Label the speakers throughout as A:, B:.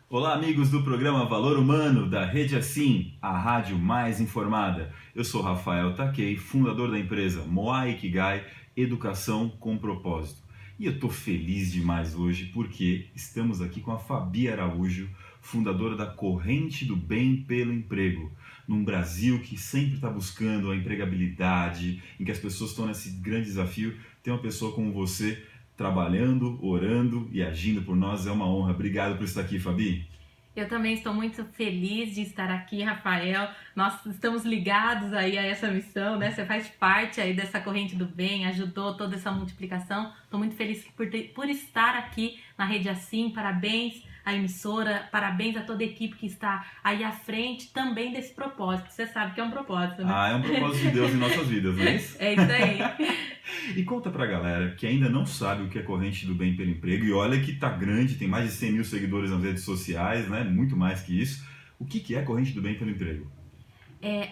A: Olá, amigos do programa Valor Humano da Rede Assim, a rádio mais informada. Eu sou Rafael Takei, fundador da empresa Moa Ikigai Educação com Propósito. E eu tô feliz demais hoje porque estamos aqui com a Fabi Araújo, fundadora da Corrente do Bem pelo Emprego. Num Brasil que sempre está buscando a empregabilidade, em que as pessoas estão nesse grande desafio, ter uma pessoa como você trabalhando, orando e agindo por nós é uma honra. Obrigado por estar aqui, Fabi.
B: Eu também estou muito feliz de estar aqui, Rafael. Nós estamos ligados aí a essa missão, né? Você faz parte aí dessa corrente do bem, ajudou toda essa multiplicação. Estou muito feliz por estar aqui na Rede Assim. Parabéns à emissora, parabéns a toda a equipe que está aí à frente também desse propósito. Você sabe que é um propósito, né?
A: É um propósito de Deus em nossas vidas, não é isso?
B: É isso aí.
A: E conta pra galera que ainda não sabe o que é Corrente do Bem pelo Emprego, e olha que tá grande, tem mais de 100 mil seguidores nas redes sociais, né? Muito mais que isso. O que é Corrente do Bem pelo Emprego?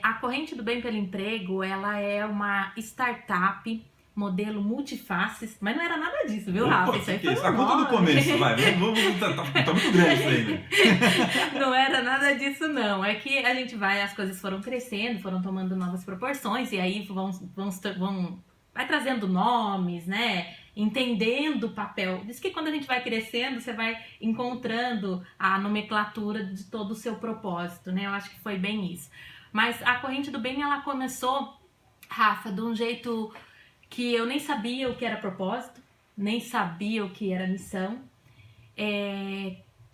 B: A Corrente do Bem pelo Emprego, ela é uma startup, modelo multifaces, mas não era nada disso, viu, Rafa?
A: Isso aí foi a conta do começo, vai. Tá muito grande isso aí, né?
B: Não era nada disso, não. É que a gente as coisas foram crescendo, foram tomando novas proporções, e aí vai trazendo nomes, né? Entendendo o papel. Diz que quando a gente vai crescendo, você vai encontrando a nomenclatura de todo o seu propósito, né? Eu acho que foi bem isso. Mas a Corrente do Bem, ela começou, Rafa, de um jeito que eu nem sabia o que era propósito, nem sabia o que era missão.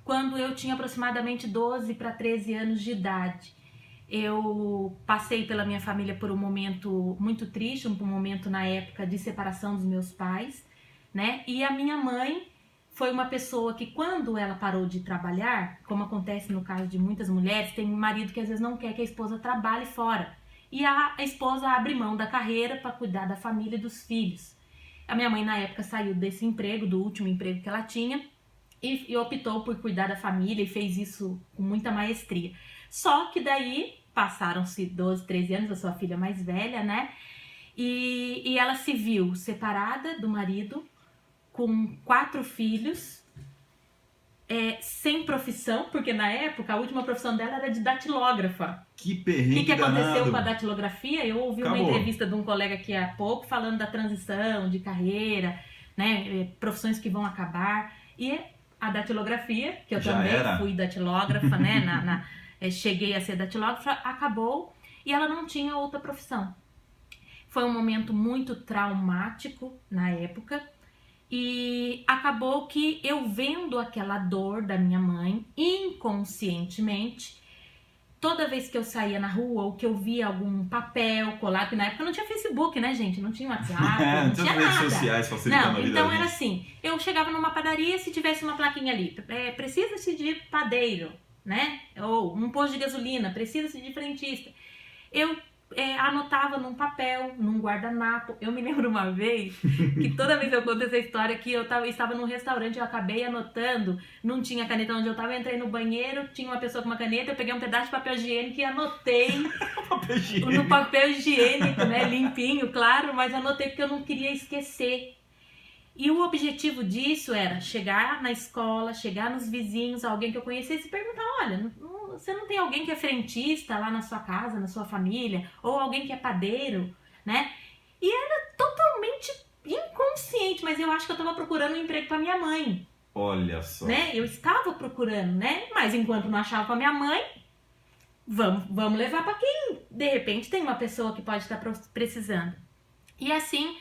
B: Quando eu tinha aproximadamente 12 para 13 anos de idade, eu passei pela minha família por um momento muito triste, um momento na época de separação dos meus pais, né? E a minha mãe foi uma pessoa que, quando ela parou de trabalhar, como acontece no caso de muitas mulheres, tem um marido que às vezes não quer que a esposa trabalhe fora. E a esposa abre mão da carreira para cuidar da família e dos filhos. A minha mãe, na época, saiu desse emprego, do último emprego que ela tinha, e optou por cuidar da família e fez isso com muita maestria. Só que daí passaram-se 12, 13 anos, a sua filha mais velha, né? E ela se viu separada do marido, com 4 filhos, sem profissão, porque na época a última profissão dela era de datilógrafa.
A: Que perrengue.
B: O que aconteceu
A: danado
B: com a datilografia? Eu ouvi uma entrevista de um colega aqui há pouco falando da transição de carreira, né? Profissões que vão acabar. E a datilografia, que eu também fui datilógrafa, né? Cheguei a ser datilógrafa, acabou e ela não tinha outra profissão. Foi um momento muito traumático na época e acabou que eu, vendo aquela dor da minha mãe, inconscientemente, toda vez que eu saía na rua ou que eu via algum papel colado, que na época não tinha Facebook, né, gente? Não tinha WhatsApp, não tinha
A: redes
B: nada.
A: Sociais facilitando a vida.
B: Então era assim, eu chegava numa padaria, se tivesse uma plaquinha ali, precisa-se de padeiro, né? Ou um posto de gasolina, precisa-se de frentista. Eu anotava num papel, num guardanapo. Eu me lembro uma vez que toda vez eu conto essa história que eu estava num restaurante, eu acabei anotando, não tinha caneta onde eu estava, eu entrei no banheiro, tinha uma pessoa com uma caneta, eu peguei um pedaço de papel higiênico e anotei no papel higiênico, né, limpinho, claro, mas anotei porque eu não queria esquecer. E o objetivo disso era chegar na escola, chegar nos vizinhos, alguém que eu conhecesse e perguntar, olha, você não tem alguém que é frentista lá na sua casa, na sua família? Ou alguém que é padeiro, né? E era totalmente inconsciente, mas eu acho que eu estava procurando um emprego para minha mãe.
A: Olha só.
B: Né? Eu estava procurando, né? Mas enquanto não achava para minha mãe, vamos levar para quem de repente tem uma pessoa que pode estar precisando. E assim...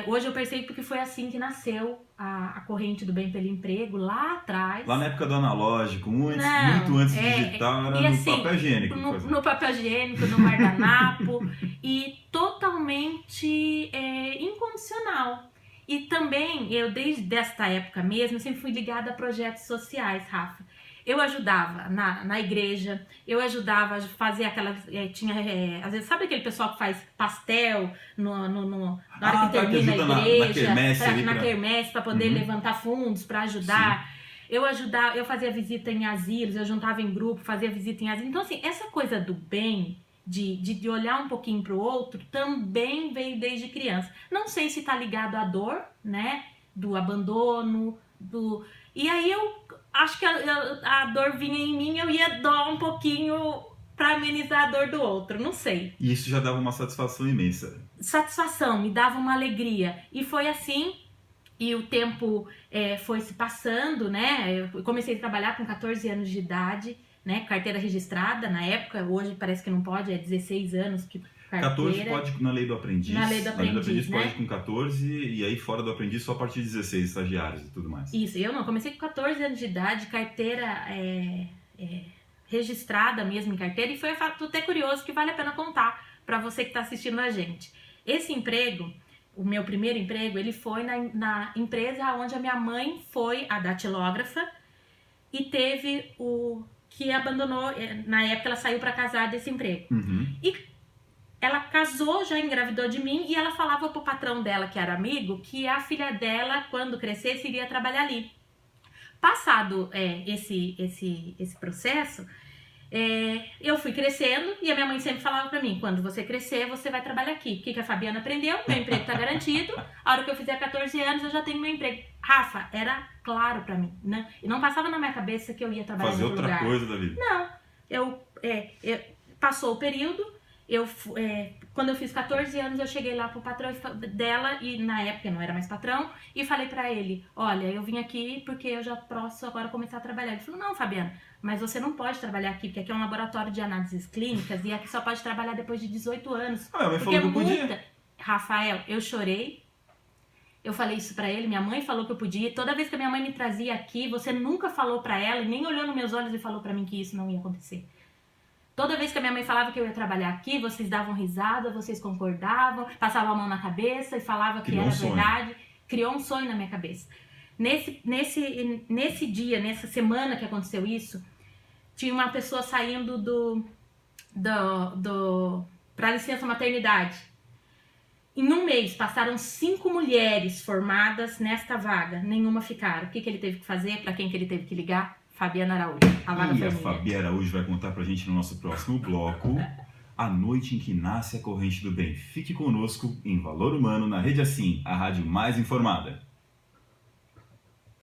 B: hoje eu percebo que foi assim que nasceu a Corrente do Bem pelo Emprego, lá atrás.
A: Lá na época do analógico, muito antes do digital, era no papel higiênico.
B: No papel higiênico, no guardanapo, e totalmente incondicional. E também, eu desde esta época mesmo, sempre fui ligada a projetos sociais, Rafa. Eu ajudava na igreja, eu ajudava a fazer aquelas... às vezes, sabe aquele pessoal que faz pastel na hora que termina a igreja, na quermesse, para poder levantar fundos, para ajudar.
A: Sim.
B: Eu fazia visita em asilos, eu juntava em grupo, fazia visita em asilos. Então, assim, essa coisa do bem, de olhar um pouquinho para o outro, também veio desde criança. Não sei se está ligado à dor, né? Do abandono, E aí eu acho que a dor vinha em mim, eu ia doar um pouquinho para amenizar a dor do outro, não sei.
A: E isso já dava uma satisfação imensa.
B: Satisfação, me dava uma alegria. E foi assim, e o tempo foi se passando, né? Eu comecei a trabalhar com 14 anos de idade, né? Carteira registrada na época, hoje parece que não pode, é 16 anos que carteira.
A: 14 pode na lei do aprendiz.
B: Na lei do aprendiz, né?
A: Pode com 14 e aí fora do aprendiz só a partir de 16 estagiários e tudo mais.
B: Isso, eu não, comecei com 14 anos de idade, carteira registrada mesmo em carteira, e foi um fato até curioso que vale a pena contar para você que está assistindo a gente. Esse emprego, o meu primeiro emprego, ele foi na empresa onde a minha mãe foi a datilógrafa e teve que abandonou, na época ela saiu para casar desse emprego.
A: Uhum.
B: E ela casou, já engravidou de mim, e ela falava pro patrão dela, que era amigo, que a filha dela, quando crescesse, iria trabalhar ali. Passado esse processo, eu fui crescendo e a minha mãe sempre falava pra mim, quando você crescer, você vai trabalhar aqui. O que a Fabiana aprendeu? Meu emprego tá garantido. A hora que eu fizer 14 anos, eu já tenho meu emprego. Rafa, era claro pra mim, né? E não passava na minha cabeça que eu ia trabalhar em outro lugar.
A: Fazer outra coisa da vida.
B: Não. Passou o período, quando eu fiz 14 anos, eu cheguei lá pro patrão dela, e na época não era mais patrão, e falei pra ele, olha, eu vim aqui porque eu já posso agora começar a trabalhar. Ele falou, não, Fabiana, mas você não pode trabalhar aqui, porque aqui é um laboratório de análises clínicas, e aqui só pode trabalhar depois de 18 anos.
A: Mas falou que eu podia.
B: Rafael, eu chorei, eu falei isso pra ele, minha mãe falou que eu podia, toda vez que a minha mãe me trazia aqui, você nunca falou pra ela, e nem olhou nos meus olhos e falou pra mim que isso não ia acontecer. Toda vez que a minha mãe falava que eu ia trabalhar aqui, vocês davam risada, vocês concordavam, passavam a mão na cabeça e falavam que era verdade. Criou um sonho na minha cabeça. Nesse dia, nessa semana que aconteceu isso, tinha uma pessoa saindo para licença maternidade. Em um mês, passaram 5 mulheres formadas nesta vaga. Nenhuma ficaram. O que ele teve que fazer? Para quem que ele teve que ligar? Fabiana Araújo.
A: A Fabiana Araújo vai contar pra gente no nosso próximo bloco a noite em que nasce a corrente do bem. Fique conosco em Valor Humano na Rede Assim, a rádio mais informada.